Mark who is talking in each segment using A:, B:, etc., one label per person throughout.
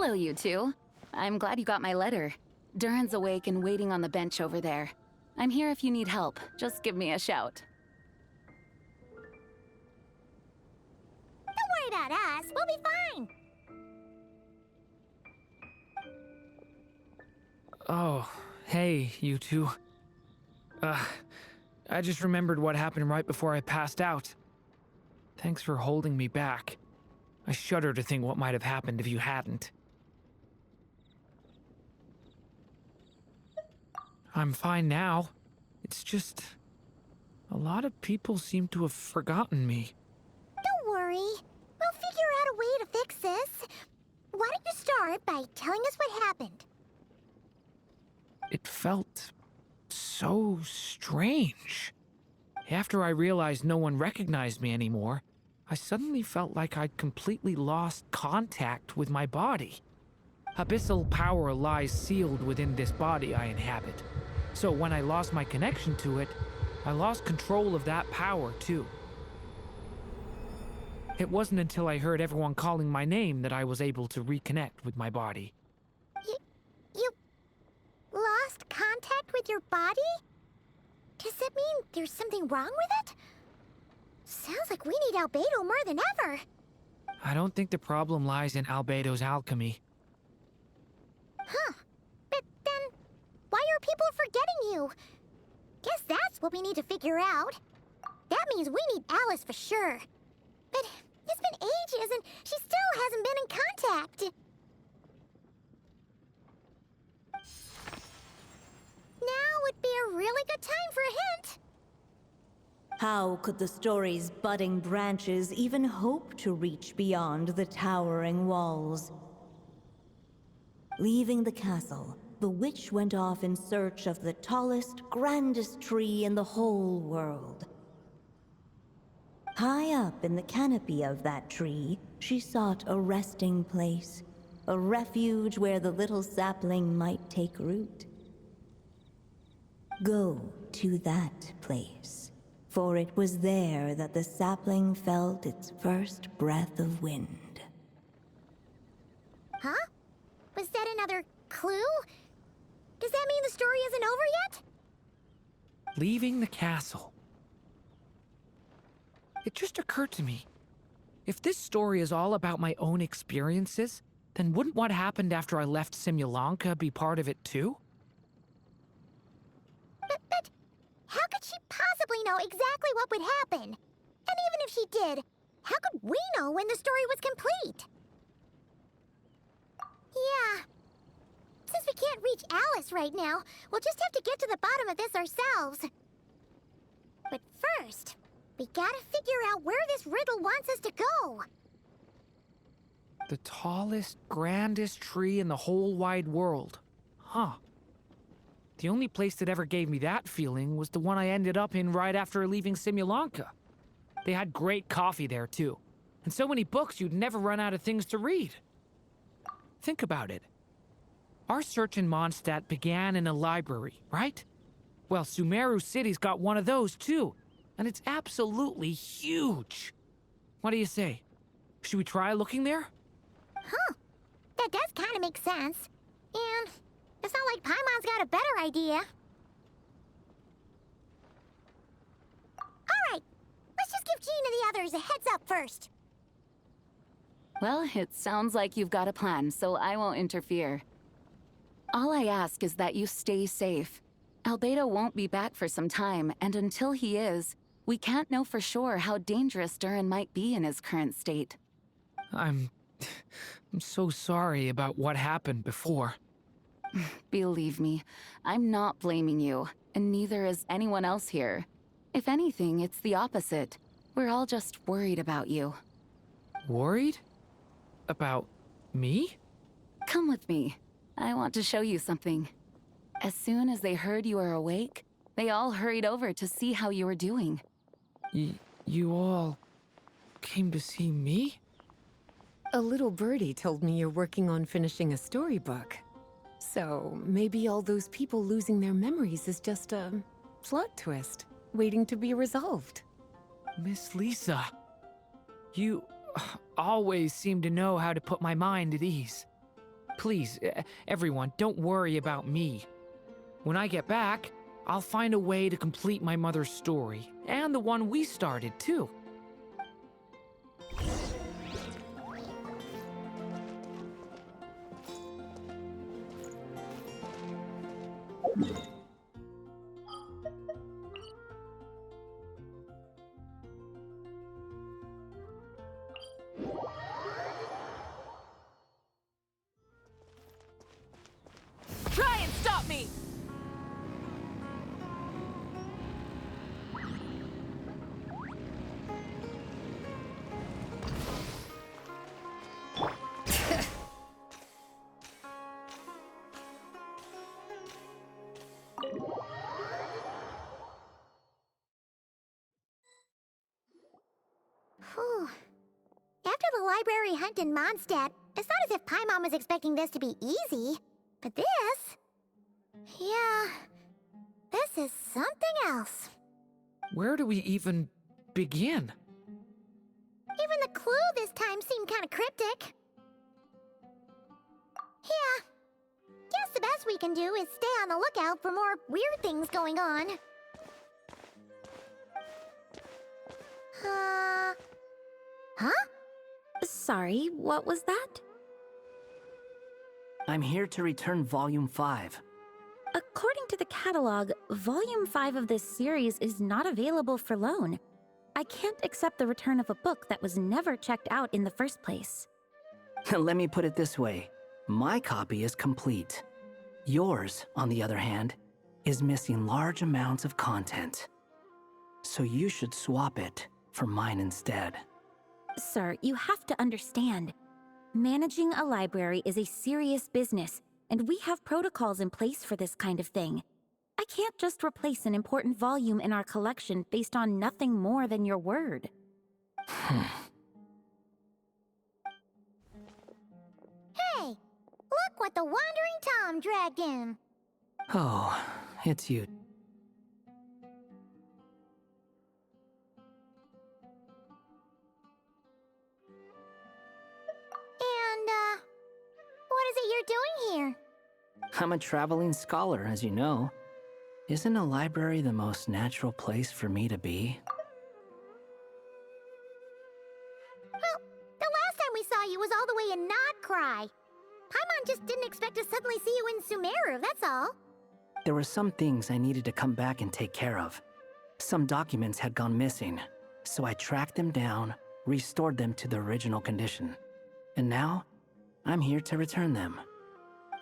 A: Hello, you two. I'm glad you got my letter. Durin's awake and waiting on the bench over there. I'm here if you need help. Just give me a shout.
B: Don't worry about us. We'll be fine.
C: Oh, hey, you two. I just remembered what happened right before I passed out. Thanks for holding me back. I shudder to think what might have happened if you hadn't. I'm fine now. It's just... a lot of people seem to have forgotten me.
B: Don't worry. We'll figure out a way to fix this. Why don't you start by telling us what happened?
C: It felt so strange. After I realized no one recognized me anymore, I suddenly felt like I'd completely lost contact with my body. Abyssal power lies sealed within this body I inhabit. So when I lost my connection to it, I lost control of that power too. It wasn't until I heard everyone calling my name that I was able to reconnect with my body.
B: You lost contact with your body? Does that mean there's something wrong with it? Sounds like we need Albedo more than ever.
C: I don't think the problem lies in Albedo's alchemy.
B: Huh. But then, why are people forgetting you? Guess that's what we need to figure out. That means we need Alice for sure. But it's been ages and she still hasn't been in contact. Now would be a really good time for a hint.
D: How could the story's budding branches even hope to reach beyond the towering walls? Leaving the castle, the witch went off in search of the tallest, grandest tree in the whole world. High up in the canopy of that tree, she sought a resting place, a refuge where the little sapling might take root. Go to that place, for it was there that the sapling felt its first breath of wind.
B: Huh? Was that another clue? Does that mean the story isn't over yet?
C: Leaving the castle. It just occurred to me. If this story is all about my own experiences, then wouldn't what happened after I left Simulanka be part of it too?
B: But how could she possibly know exactly what would happen? And even if she did, how could we know when the story was complete? Yeah. Since we can't reach Alice right now, we'll just have to get to the bottom of this ourselves. But first, we gotta figure out where this riddle wants us to go.
C: The tallest, grandest tree in the whole wide world. Huh. The only place that ever gave me that feeling was the one I ended up in right after leaving Simulanka. They had great coffee there, too. And so many books you'd never run out of things to read. Think about it. Our search in Mondstadt began in a library, right? Well, Sumeru City's got one of those, too. And it's absolutely huge. What do you say? Should we try looking there?
B: Huh. That does kind of make sense. And it's not like Paimon's got a better idea. All right. Let's just give Jean and the others a heads up first.
A: Well, it sounds like you've got a plan, so I won't interfere. All I ask is that you stay safe. Albedo won't be back for some time, and until he is, we can't know for sure how dangerous Durin might be in his current state.
C: I'm so sorry about what happened before.
A: Believe me, I'm not blaming you, and neither is anyone else here. If anything, it's the opposite. We're all just worried about you.
C: Worried? About me?
A: Come with me. I want to show you something. As soon as they heard you were awake, they all hurried over to see how you were doing.
C: You all came to see me?
E: A little birdie told me you're working on finishing a storybook. So maybe all those people losing their memories is just a plot twist, waiting to be resolved.
C: Miss Lisa, you always seem to know how to put my mind at ease. Please, everyone, don't worry about me. When I get back, I'll find a way to complete my mother's story, and the one we started, too.
A: Try and stop me!
B: Whew. After the library hunt in Mondstadt, it's not as if Paimon was expecting this to be easy. But this... Yeah... This is something else.
C: Where do we even begin?
B: Even the clue this time seemed kind of cryptic. Yeah. Guess the best we can do is stay on the lookout for more weird things going on. Huh?
F: Sorry, what was that?
G: I'm here to return Volume 5.
F: According to the catalog, Volume 5 of this series is not available for loan. I can't accept the return of a book that was never checked out in the first place.
G: Let me put it this way. My copy is complete. Yours, on the other hand, is missing large amounts of content. So you should swap it for mine instead.
F: Sir, you have to understand. Managing a library is a serious business, and we have protocols in place for this kind of thing. I can't just replace an important volume in our collection based on nothing more than your word.
B: Hey! Look what the Wandering Tom dragged in!
G: Oh, it's you.
B: And, what is it you're doing here?
G: I'm a traveling scholar, as you know. Isn't a library the most natural place for me to be?
B: Well, the last time we saw you was all the way in Nodcry. Paimon just didn't expect to suddenly see you in Sumeru, that's all.
G: There were some things I needed to come back and take care of. Some documents had gone missing, so I tracked them down, restored them to the original condition. And now, I'm here to return them.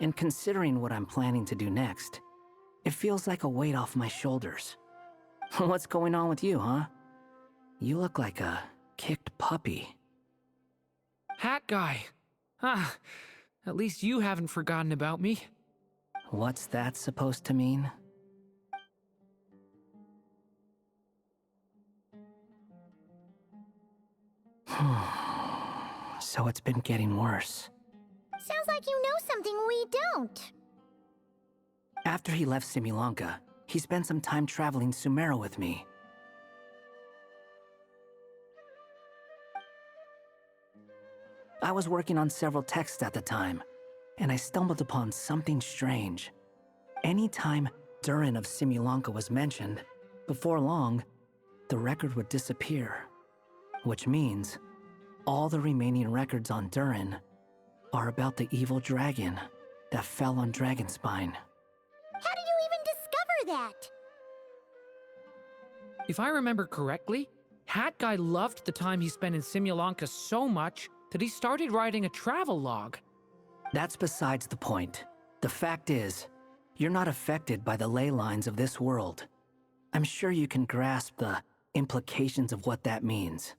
G: And considering what I'm planning to do next, it feels like a weight off my shoulders. What's going on with you, huh? You look like a kicked puppy.
C: Hat guy. Ah, at least you haven't forgotten about me.
G: What's that supposed to mean? So it's been getting worse.
B: Sounds like you know something we don't.
G: After he left Simulanka, he spent some time traveling Sumeru with me. I was working on several texts at the time, and I stumbled upon something strange. Anytime Durin of Simulanka was mentioned, before long, the record would disappear. Which means, all the remaining records on Durin are about the evil dragon that fell on Dragonspine.
B: How did you even discover that?
C: If I remember correctly, Hat Guy loved the time he spent in Simulanka so much that he started writing a travel log.
G: That's besides the point. The fact is, you're not affected by the ley lines of this world. I'm sure you can grasp the implications of what that means.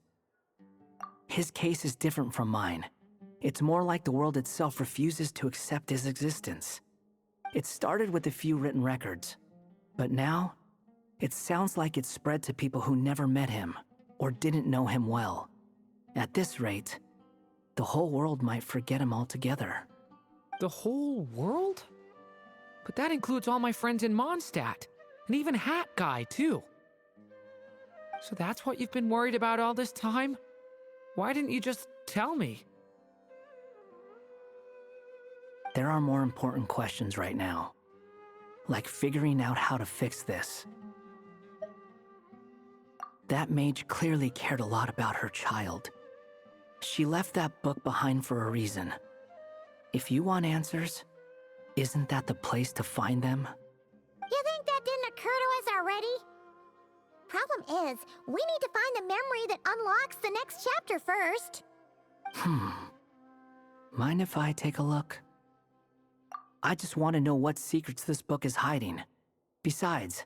G: His case is different from mine. It's more like the world itself refuses to accept his existence. It started with a few written records, but now, it sounds like it's spread to people who never met him or didn't know him well. At this rate, the whole world might forget him altogether.
C: The whole world? But that includes all my friends in Mondstadt, and even Hat Guy, too. So that's what you've been worried about all this time? Why didn't you just tell me?
G: There are more important questions right now, like figuring out how to fix this. That mage clearly cared a lot about her child. She left that book behind for a reason. If you want answers, isn't that the place to find them?
B: You think that didn't occur to us already? Problem is, we need to find the memory that unlocks the next chapter first.
G: Mind if I take a look? I just want to know what secrets this book is hiding. Besides,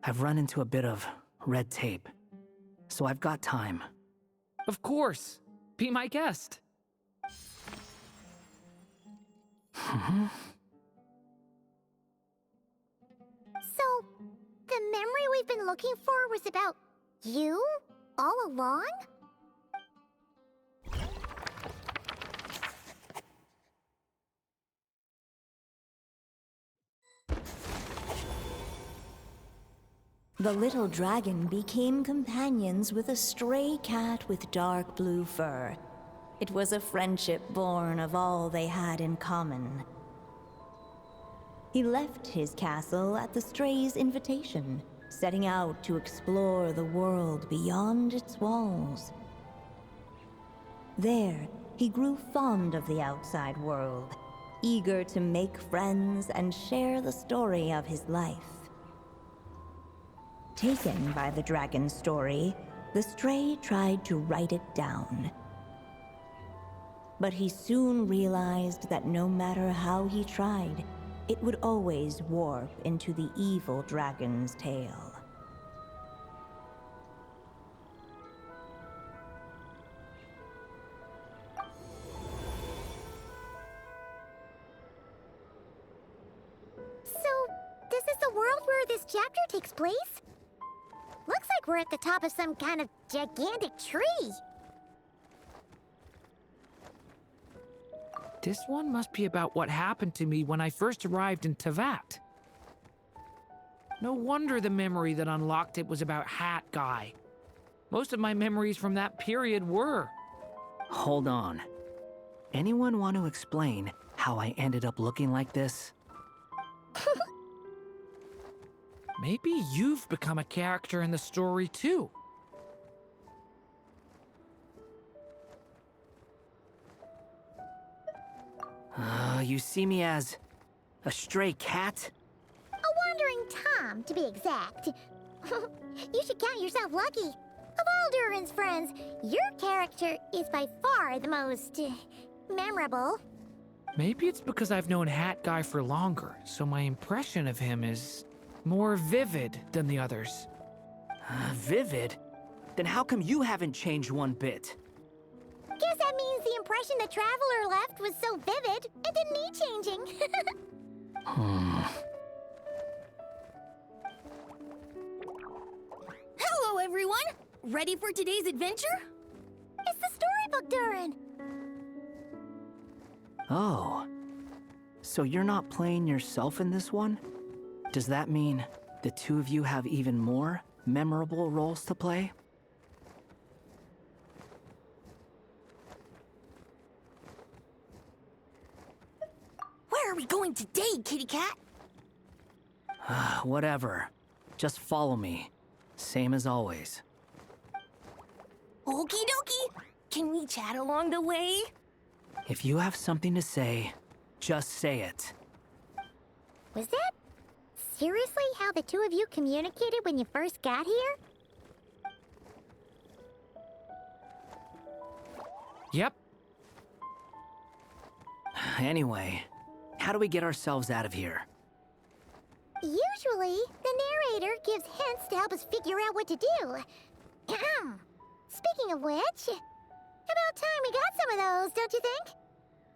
G: I've run into a bit of red tape, so I've got time.
C: Of course. Be my guest.
B: So, the memory we've been looking for was about you? All along?
D: The little dragon became companions with a stray cat with dark blue fur. It was a friendship born of all they had in common. He left his castle at the stray's invitation, setting out to explore the world beyond its walls. There, he grew fond of the outside world, eager to make friends and share the story of his life. Taken by the dragon's story, the stray tried to write it down. But he soon realized that no matter how he tried, it would always warp into the evil dragon's tale.
B: So, this is the world where this chapter takes place? Looks like we're at the top of some kind of gigantic tree.
C: This one must be about what happened to me when I first arrived in Tevat. No wonder the memory that unlocked it was about Hat Guy. Most of my memories from that period were.
G: Hold on. Anyone want to explain how I ended up looking like this?
C: Maybe you've become a character in the story too.
G: You see me as a stray cat?
B: A wandering Tom, to be exact. You should count yourself lucky. Of all Durin's friends, your character is by far the most memorable.
C: Maybe it's because I've known Hat Guy for longer, so my impression of him is more vivid than the others.
G: Vivid? Then how come you haven't changed one bit?
B: Guess that means the impression the Traveler left was so vivid, it didn't need changing.
H: Hello, everyone! Ready for today's adventure?
B: It's the storybook, Durin.
G: Oh. So you're not playing yourself in this one? Does that mean the two of you have even more memorable roles to play?
H: Where are we going today, kitty cat?
G: Whatever. Just follow me. Same as always.
H: Okie dokie! Can we chat along the way?
G: If you have something to say, just say it.
B: Was that seriously how the two of you communicated when you first got here?
C: Yep.
G: Anyway, how do we get ourselves out of here?
B: Usually, the narrator gives hints to help us figure out what to do. Speaking of which, about time we got some of those, don't you think?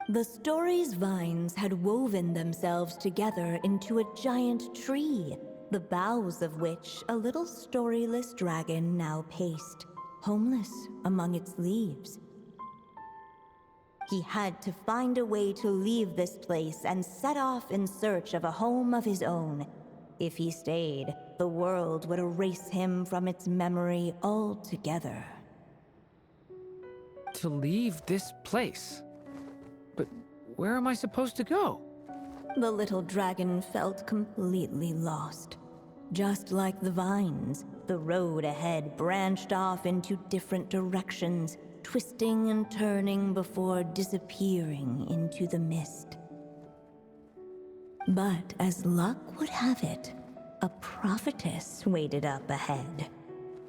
D: The story's vines had woven themselves together into a giant tree, the boughs of which a little storyless dragon now paced, homeless among its leaves. He had to find a way to leave this place and set off in search of a home of his own. If he stayed, the world would erase him from its memory altogether.
C: To leave this place? But Where am I supposed to go?
D: The little dragon felt completely lost. Just like the vines, the road ahead branched off into different directions, twisting and turning before disappearing into the mist. But as luck would have it, a prophetess waited up ahead.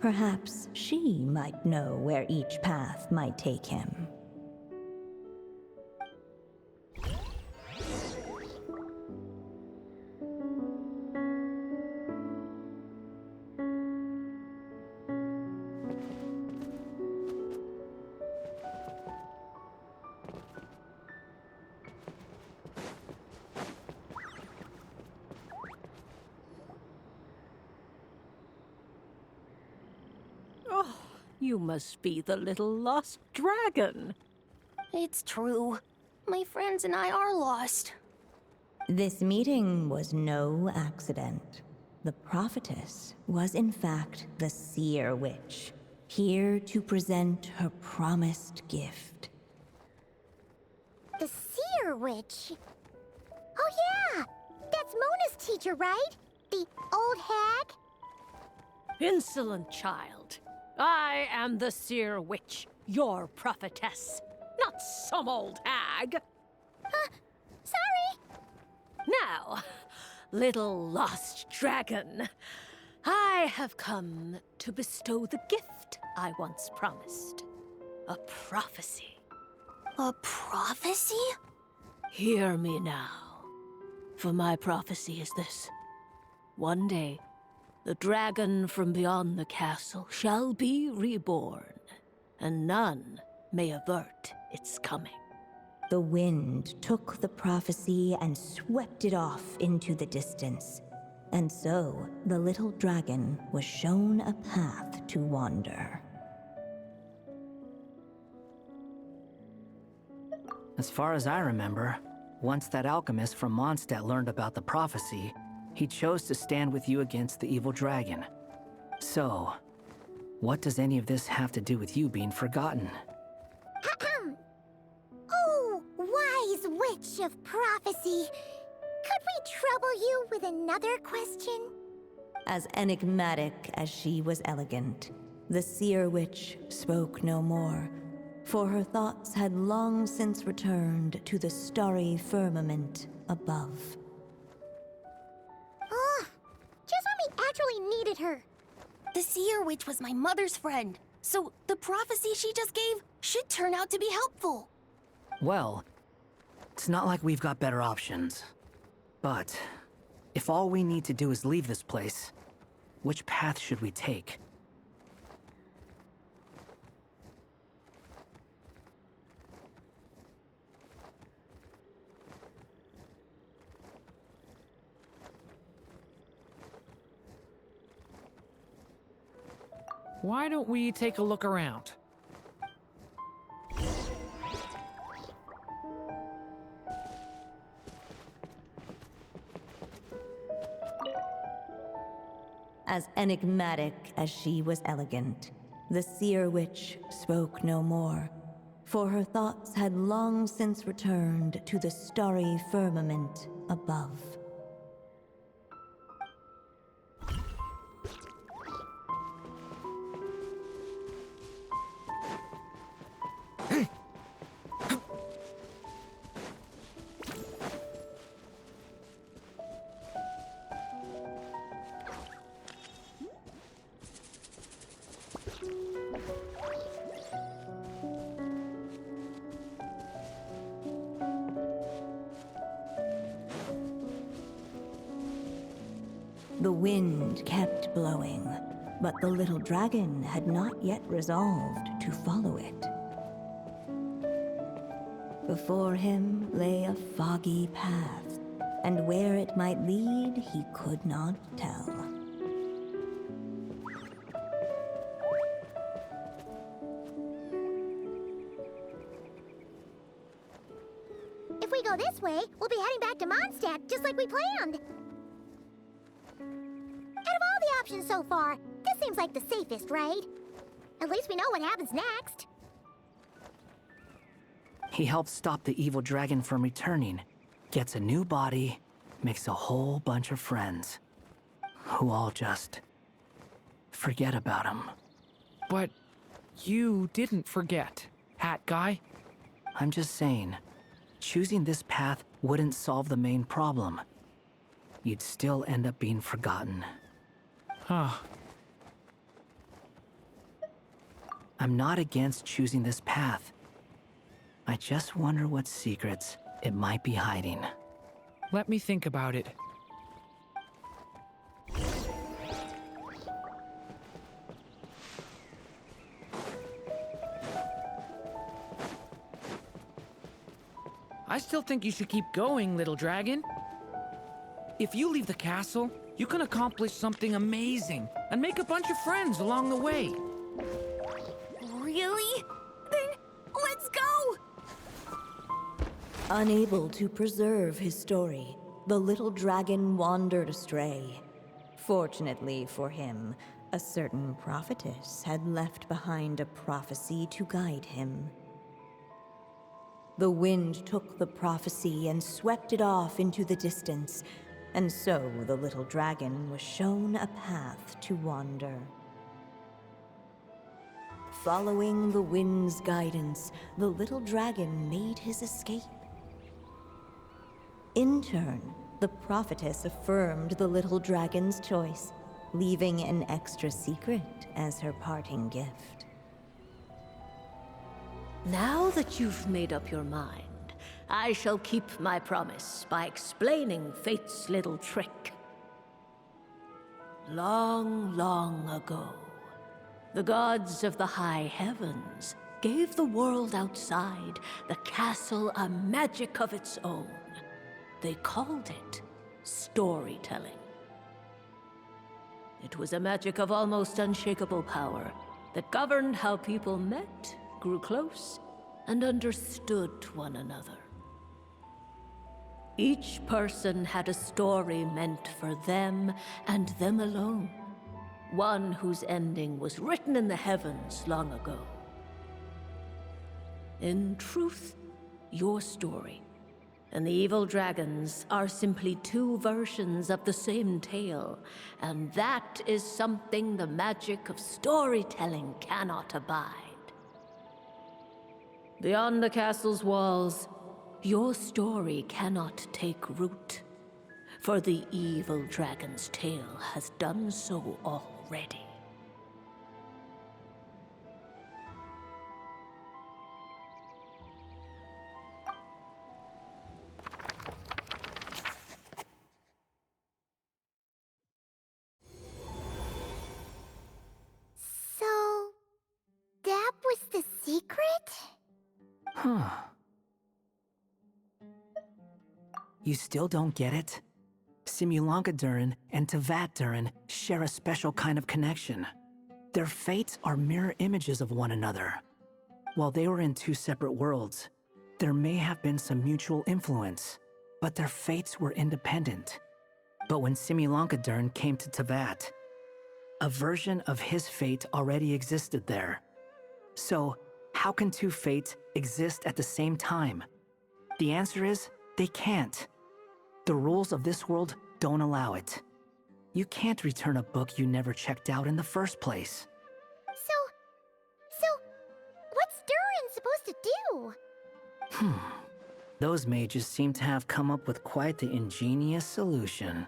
D: Perhaps she might know where each path might take him.
I: Oh, you must be the little lost dragon.
H: It's true. My friends and I are lost.
D: This meeting was no accident. The prophetess was in fact the seer witch, here to present her promised gift.
B: The seer witch. Oh yeah! That's Mona's teacher, right? The old hag?
I: Insolent child. I am the seer witch, your prophetess, not some old hag.
B: Sorry!
I: Now, little lost dragon, I have come to bestow the gift I once promised. A prophecy.
H: A prophecy?
I: Hear me now, for my prophecy is this. One day, the dragon from beyond the castle shall be reborn, and none may avert its coming.
D: The wind took the prophecy and swept it off into the distance. And so, the little dragon was shown a path to wander.
G: As far as I remember, once that alchemist from Mondstadt learned about the prophecy, he chose to stand with you against the evil dragon. So, what does any of this have to do with you being forgotten?
B: Oh, wise witch of prophecy. Could we trouble you with another question?
D: As enigmatic as she was elegant, the seer witch spoke no more, for her thoughts had long since returned to the starry firmament above.
B: Just when we actually needed her.
H: The seer witch was my mother's friend, so the prophecy she just gave should turn out to be helpful.
G: Well, it's not like we've got better options. But, if all we need to do is leave this place, which path should we take?
C: Why don't we take a look around?
D: As enigmatic as she was elegant, the seer witch spoke no more, for her thoughts had long since returned to the starry firmament above. The wind kept blowing, but the little dragon had not yet resolved to follow it. Before him lay a foggy path, and where it might lead he could not tell.
B: If we go this way, we'll be heading back to Mondstadt, just like we planned. Out of all the options so far, this seems like the safest, right? At least we know what happens next.
G: He helps stop the evil dragon from returning, gets a new body, makes a whole bunch of friends, who all just forget about him.
C: But you didn't forget, Hat Guy.
G: I'm just saying, choosing this path wouldn't solve the main problem. You'd still end up being forgotten.
C: Huh.
G: I'm not against choosing this path. I just wonder what secrets it might be hiding.
C: Let me think about it. I still think you should keep going, little dragon. If you leave the castle, you can accomplish something amazing and make a bunch of friends along the way.
H: Really? Then let's go!
D: Unable to preserve his story, the little dragon wandered astray. Fortunately for him, a certain prophetess had left behind a prophecy to guide him. The wind took the prophecy and swept it off into the distance, and so the little dragon was shown a path to wander. Following the wind's guidance, the little dragon made his escape. In turn, the prophetess affirmed the little dragon's choice, leaving an extra secret as her parting gift.
I: Now that you've made up your mind, I shall keep my promise by explaining Fate's little trick. Long, long ago, the gods of the high heavens gave the world outside the castle a magic of its own. They called it storytelling. It was a magic of almost unshakable power that governed how people met, grew close, and understood one another. Each person had a story meant for them and them alone. One whose ending was written in the heavens long ago. In truth, your story and the evil dragons are simply two versions of the same tale, and that is something the magic of storytelling cannot abide. Beyond the castle's walls, your story cannot take root, for the evil dragon's tale has done so already.
B: So, that was the secret?
G: Huh. You still don't get it? Simulanka Durin and Tevat Durin share a special kind of connection. Their fates are mirror images of one another. While they were in two separate worlds, there may have been some mutual influence, but their fates were independent. But when Simulanka Durin came to Tevat, a version of his fate already existed there. So, how can two fates exist at the same time? The answer is, they can't. The rules of this world don't allow it. You can't return a book you never checked out in the first place.
B: So, what's Durin supposed to do?
G: Those mages seem to have come up with quite the ingenious solution.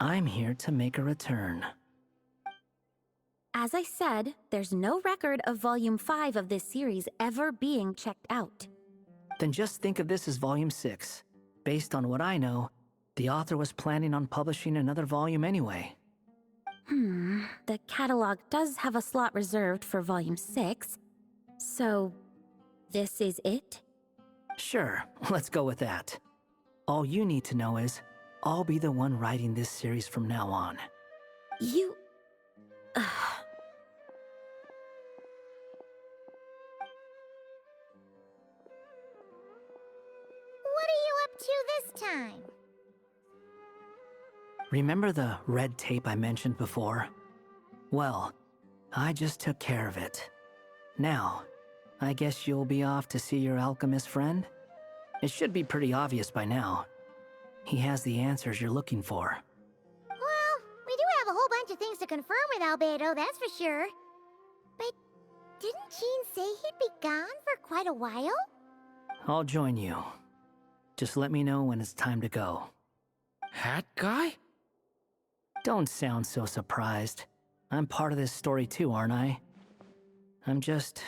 G: I'm here to make a return.
F: As I said, there's no record of Volume 5 of this series ever being checked out.
G: Then just think of this as Volume 6. Based on what I know, the author was planning on publishing another volume anyway.
F: The catalog does have a slot reserved for Volume 6. So, this is it?
G: Sure, let's go with that. All you need to know is, I'll be the one writing this series from now on.
F: You...
B: What are you up to this time?
G: Remember the red tape I mentioned before? Well, I just took care of it. Now, I guess you'll be off to see your alchemist friend? It should be pretty obvious by now. He has the answers you're looking for.
B: Well, we do have a whole bunch of things to confirm with Albedo, that's for sure. But didn't Jean say he'd be gone for quite a while?
G: I'll join you. Just let me know when it's time to go.
C: Hat guy?
G: Don't sound so surprised. I'm part of this story too, aren't I? I'm just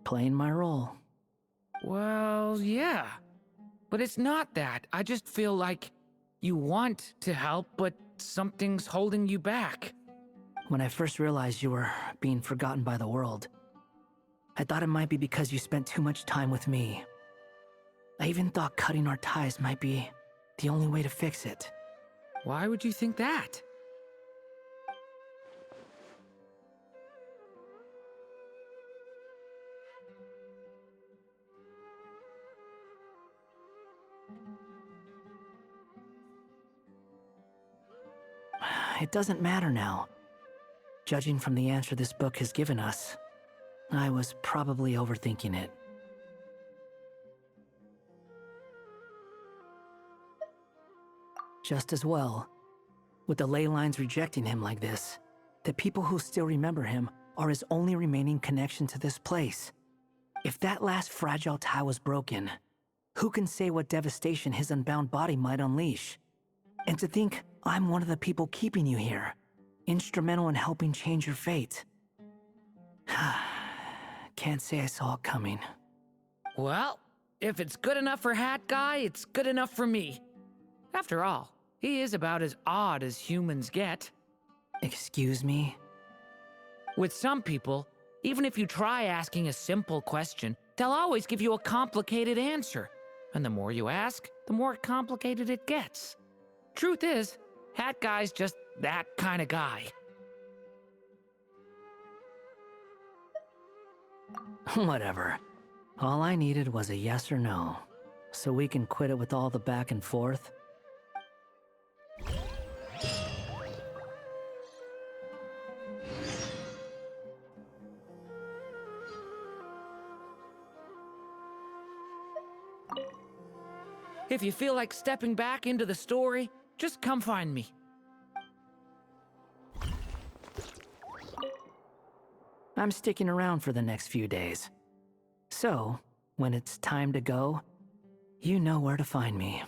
G: playing my role.
C: Well, yeah. But it's not that. I just feel like you want to help, but something's holding you back.
G: When I first realized you were being forgotten by the world, I thought it might be because you spent too much time with me. I even thought cutting our ties might be the only way to fix it.
C: Why would you think that?
G: It doesn't matter now. Judging from the answer this book has given us, I was probably overthinking it. Just as well. With the ley lines rejecting him like this, the people who still remember him are his only remaining connection to this place. If that last fragile tie was broken, who can say what devastation his unbound body might unleash? And to think I'm one of the people keeping you here, instrumental in helping change your fate. Can't say I saw it coming.
C: Well, if it's good enough for Hat Guy, it's good enough for me. After all, he is about as odd as humans get.
G: Excuse me?
C: With some people, even if you try asking a simple question, they'll always give you a complicated answer. And the more you ask, the more complicated it gets. Truth is, Hat Guy's just that kind of guy.
G: Whatever. All I needed was a yes or no, so we can quit it with all the back and forth.
C: If you feel like stepping back into the story, just come find me.
G: I'm sticking around for the next few days. So, when it's time to go, you know where to find me.